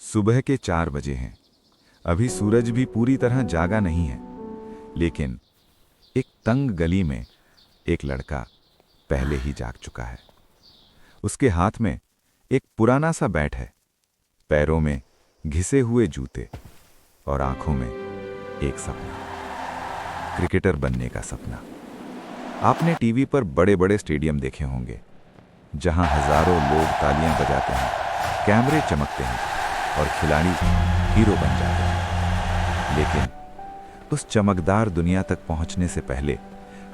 सुबह के 4 बजे हैं। अभी सूरज भी पूरी तरह जागा नहीं है, लेकिन एक तंग गली में एक लड़का पहले ही जाग चुका है। उसके हाथ में एक पुराना सा बैट है, पैरों में घिसे हुए जूते और आंखों में एक सपना, क्रिकेटर बनने का सपना। आपने टीवी पर बड़े बड़े स्टेडियम देखे होंगे, जहां हजारों लोग तालियां बजाते हैं, कैमरे चमकते हैं और खिलाड़ी हीरो बन जाते हैं। लेकिन उस चमकदार दुनिया तक पहुंचने से पहले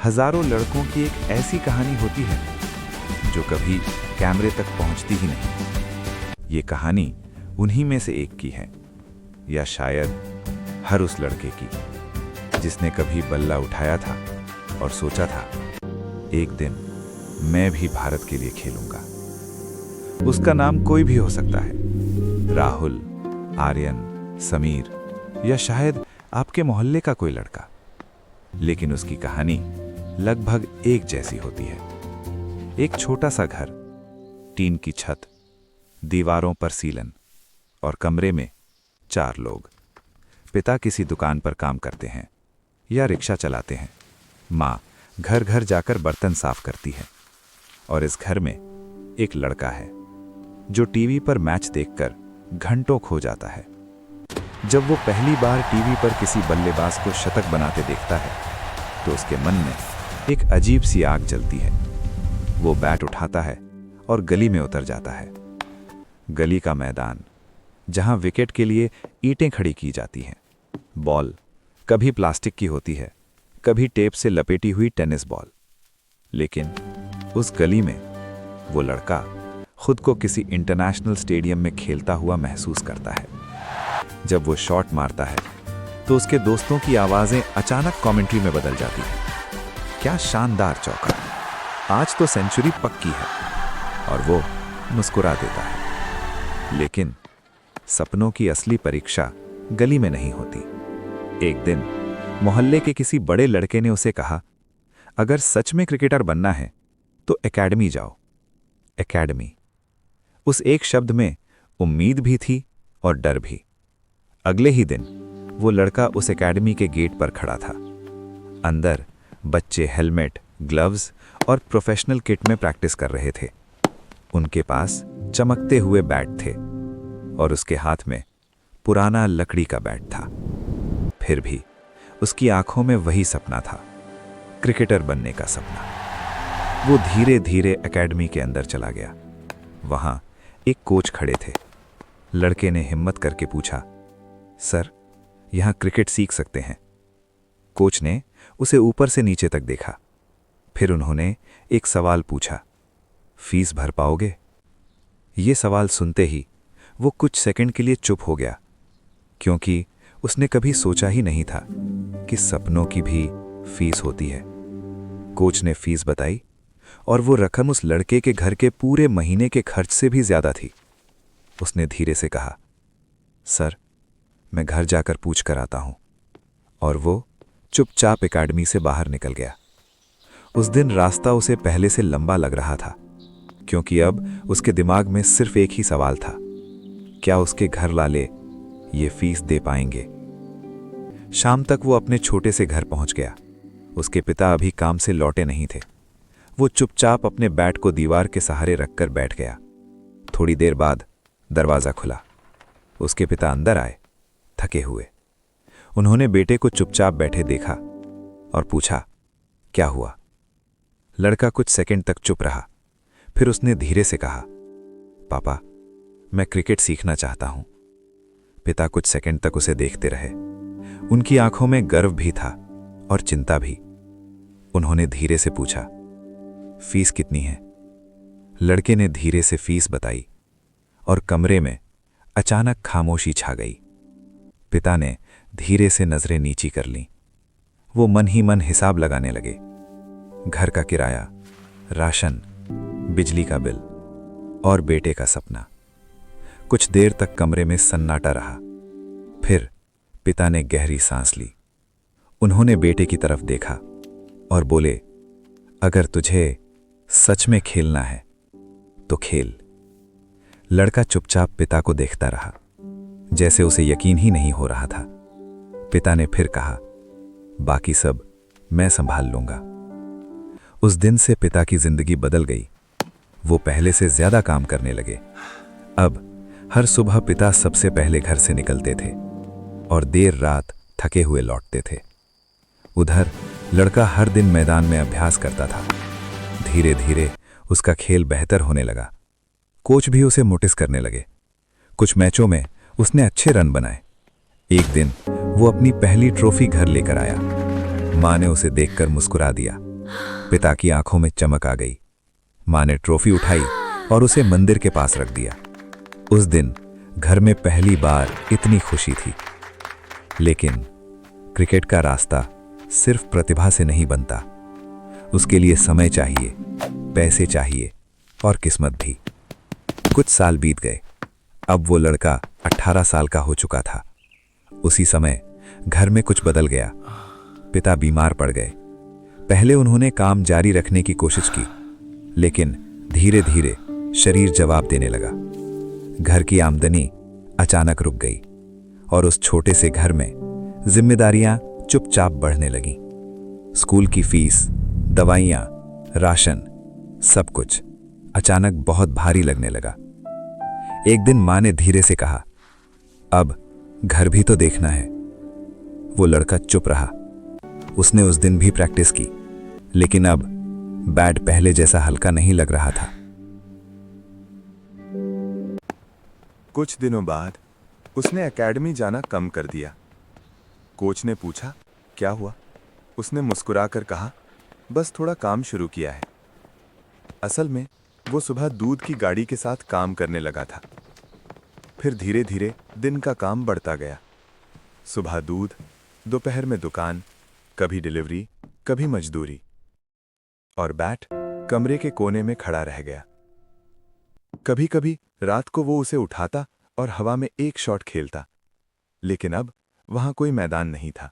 हजारों लड़कों की एक ऐसी कहानी होती है जो कभी कैमरे तक पहुंचती ही नहीं। ये कहानी उन्हीं में से एक की है, या शायद हर उस लड़के की जिसने कभी बल्ला उठाया था और सोचा था एक दिन मैं भी भारत के लिए खेलूंगा। उसका नाम कोई भी हो सकता है, राहुल, आर्यन, समीर या शायद आपके मोहल्ले का कोई लड़का। लेकिन उसकी कहानी लगभग एक जैसी होती है। एक छोटा सा घर, टीन की छत, दीवारों पर सीलन और कमरे में 4 लोग। पिता किसी दुकान पर काम करते हैं या रिक्शा चलाते हैं। माँ घर घर जाकर बर्तन साफ करती है। और इस घर में एक लड़का है जो टीवी पर मैच देखकर घंटों खो जाता है। जब वो पहली बार टीवी पर किसी बल्लेबाज को शतक बनाते देखता है तो उसके मन में एक अजीब सी आग जलती है। वो बैट उठाता है और गली में उतर जाता है। गली का मैदान, जहां विकेट के लिए ईंटें खड़ी की जाती हैं। बॉल कभी प्लास्टिक की होती है, कभी टेप से लपेटी हुई टेनिस बॉल। लेकिन उस गली में वो लड़का खुद को किसी इंटरनेशनल स्टेडियम में खेलता हुआ महसूस करता है। जब वो शॉट मारता है तो उसके दोस्तों की आवाजें अचानक कमेंट्री में बदल जाती हैं। क्या शानदार चौका, आज तो सेंचुरी पक्की है। और वो मुस्कुरा देता है। लेकिन सपनों की असली परीक्षा गली में नहीं होती। एक दिन मोहल्ले के किसी बड़े लड़के ने उसे कहा, अगर सच में क्रिकेटर बनना है तो एकेडमी जाओ। एकेडमी, उस एक शब्द में उम्मीद भी थी और डर भी। अगले ही दिन वो लड़का उस एकेडमी के गेट पर खड़ा था। अंदर बच्चे हेलमेट, ग्लव्स और प्रोफेशनल किट में प्रैक्टिस कर रहे थे। उनके पास चमकते हुए बैट थे और उसके हाथ में पुराना लकड़ी का बैट था। फिर भी उसकी आंखों में वही सपना था, क्रिकेटर बनने का सपना। वो धीरे धीरे एकेडमी के अंदर चला गया। वहां एक कोच खड़े थे। लड़के ने हिम्मत करके पूछा, सर, यहां क्रिकेट सीख सकते हैं? कोच ने उसे ऊपर से नीचे तक देखा। फिर उन्होंने एक सवाल पूछा, फीस भर पाओगे? ये सवाल सुनते ही वो कुछ सेकंड के लिए चुप हो गया, क्योंकि उसने कभी सोचा ही नहीं था कि सपनों की भी फीस होती है। कोच ने फीस बताई और वो रकम उस लड़के के घर के पूरे महीने के खर्च से भी ज्यादा थी। उसने धीरे से कहा, सर, मैं घर जाकर पूछ कर आता हूं। और वो चुपचाप एकेडमी से बाहर निकल गया। उस दिन रास्ता उसे पहले से लंबा लग रहा था, क्योंकि अब उसके दिमाग में सिर्फ एक ही सवाल था, क्या उसके घर वाले ये फीस दे पाएंगे? शाम तक वो अपने छोटे से घर पहुंच गया। उसके पिता अभी काम से लौटे नहीं थे। वो चुपचाप अपने बैट को दीवार के सहारे रखकर बैठ गया। थोड़ी देर बाद दरवाजा खुला। उसके पिता अंदर आए, थके हुए। उन्होंने बेटे को चुपचाप बैठे देखा और पूछा, क्या हुआ? लड़का कुछ सेकंड तक चुप रहा। फिर उसने धीरे से कहा, पापा, मैं क्रिकेट सीखना चाहता हूं। पिता कुछ सेकंड तक उसे देखते रहे। उनकी आंखों में गर्व भी था और चिंता भी। उन्होंने धीरे से पूछा, फीस कितनी है? लड़के ने धीरे से फीस बताई और कमरे में अचानक खामोशी छा गई। पिता ने धीरे से नजरें नीची कर लीं। वो मन ही मन हिसाब लगाने लगे। घर का किराया, राशन, बिजली का बिल और बेटे का सपना। कुछ देर तक कमरे में सन्नाटा रहा। फिर पिता ने गहरी सांस ली। उन्होंने बेटे की तरफ देखा और बोले, अगर तुझे सच में खेलना है तो खेल। लड़का चुपचाप पिता को देखता रहा। जैसे उसे यकीन ही नहीं हो रहा था। पिता ने फिर कहा, बाकी सब मैं संभाल लूंगा। उस दिन से पिता की जिंदगी बदल गई। वो पहले से ज्यादा काम करने लगे। अब हर सुबह पिता सबसे पहले घर से निकलते थे और देर रात थके हुए लौटते थे। उधर लड़का हर दिन मैदान में अभ्यास करता था। धीरे धीरे उसका खेल बेहतर होने लगा। कोच भी उसे नोटिस करने लगे। कुछ मैचों में उसने अच्छे रन बनाए। एक दिन वो अपनी पहली ट्रॉफी घर लेकर आया। मां ने उसे देखकर मुस्कुरा दिया। पिता की आंखों में चमक आ गई। मां ने ट्रॉफी उठाई और उसे मंदिर के पास रख दिया। उस दिन घर में पहली बार इतनी खुशी थी। लेकिन क्रिकेट का रास्ता सिर्फ प्रतिभा से नहीं बनता। उसके लिए समय चाहिए, पैसे चाहिए और किस्मत भी। कुछ साल बीत गए। अब वो लड़का 18 साल का हो चुका था। उसी समय घर में कुछ बदल गया। पिता बीमार पड़ गए। पहले उन्होंने काम जारी रखने की कोशिश की, लेकिन धीरे धीरे शरीर जवाब देने लगा। घर की आमदनी अचानक रुक गई और उस छोटे से घर में जिम्मेदारियां चुपचाप बढ़ने लगीं। स्कूल की फीस, दवाइयां, राशन, सब कुछ अचानक बहुत भारी लगने लगा। एक दिन मां ने धीरे से कहा, अब घर भी तो देखना है। वो लड़का चुप रहा। उसने उस दिन भी प्रैक्टिस की, लेकिन अब बैट पहले जैसा हल्का नहीं लग रहा था। कुछ दिनों बाद उसने एकेडमी जाना कम कर दिया। कोच ने पूछा, क्या हुआ? उसने मुस्कुराकर कहा, बस थोड़ा काम शुरू किया है। असल में वो सुबह दूध की गाड़ी के साथ काम करने लगा था। फिर धीरे धीरे दिन का काम बढ़ता गया। सुबह दूध, दोपहर में दुकान, कभी डिलीवरी, कभी मजदूरी। और बैट कमरे के कोने में खड़ा रह गया। कभी कभी रात को वो उसे उठाता और हवा में एक शॉट खेलता। लेकिन अब वहां कोई मैदान नहीं था,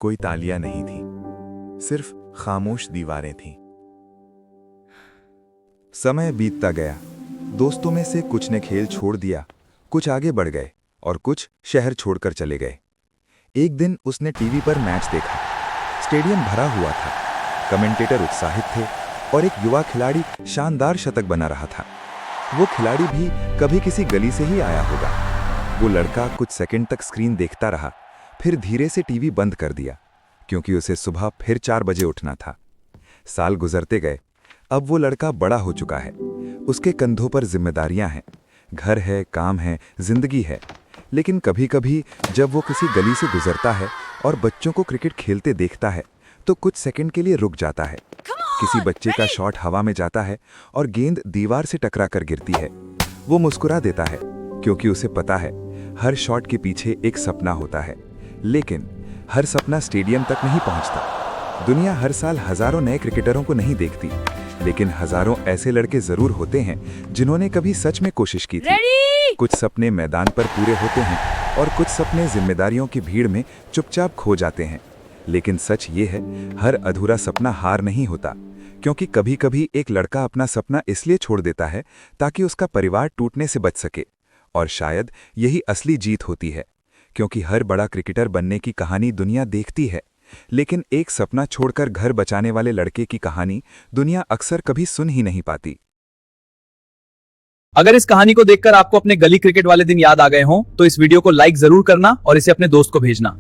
कोई तालियां नहीं थी, सिर्फ खामोश दीवारें थीं। समय बीतता गया। दोस्तों में से कुछ ने खेल छोड़ दिया, कुछ आगे बढ़ गए और कुछ शहर छोड़कर चले गए। एक दिन उसने टीवी पर मैच देखा। स्टेडियम भरा हुआ था, कमेंटेटर उत्साहित थे और एक युवा खिलाड़ी शानदार शतक बना रहा था। वो खिलाड़ी भी कभी किसी गली से ही आया होगा। वो लड़का कुछ सेकंड तक स्क्रीन देखता रहा, फिर धीरे से टीवी बंद कर दिया, क्योंकि उसे सुबह फिर 4 बजे उठना था। साल गुजरते गए। अब वो लड़का बड़ा हो चुका है। उसके कंधों पर जिम्मेदारियां हैं, घर है, काम है, जिंदगी है। लेकिन कभी कभी जब वो किसी गली से गुजरता है और बच्चों को क्रिकेट खेलते देखता है, तो कुछ सेकंड के लिए रुक जाता है। किसी बच्चे का शॉट हवा में जाता है और गेंद दीवार से टकराकर गिरती है। वो मुस्कुरा देता है, क्योंकि उसे पता है हर शॉट के पीछे एक सपना होता है। लेकिन हर सपना स्टेडियम तक नहीं पहुंचता। दुनिया हर साल हजारों नए क्रिकेटरों को नहीं देखती, लेकिन हजारों ऐसे लड़के जरूर होते हैं जिन्होंने कभी सच में कोशिश की थी। कुछ सपने मैदान पर पूरे होते हैं और कुछ सपने जिम्मेदारियों की भीड़ में चुपचाप खो जाते हैं। लेकिन सच ये है, हर अधूरा सपना हार नहीं होता, क्योंकि कभी कभी एक लड़का अपना सपना इसलिए छोड़ देता है ताकि उसका परिवार टूटने से बच सके। और शायद यही असली जीत होती है, क्योंकि हर बड़ा क्रिकेटर बनने की कहानी दुनिया देखती है, लेकिन एक सपना छोड़कर घर बचाने वाले लड़के की कहानी दुनिया अक्सर कभी सुन ही नहीं पाती। अगर इस कहानी को देखकर आपको अपने गली क्रिकेट वाले दिन याद आ गए हों, तो इस वीडियो को लाइक जरूर करना और इसे अपने दोस्त को भेजना।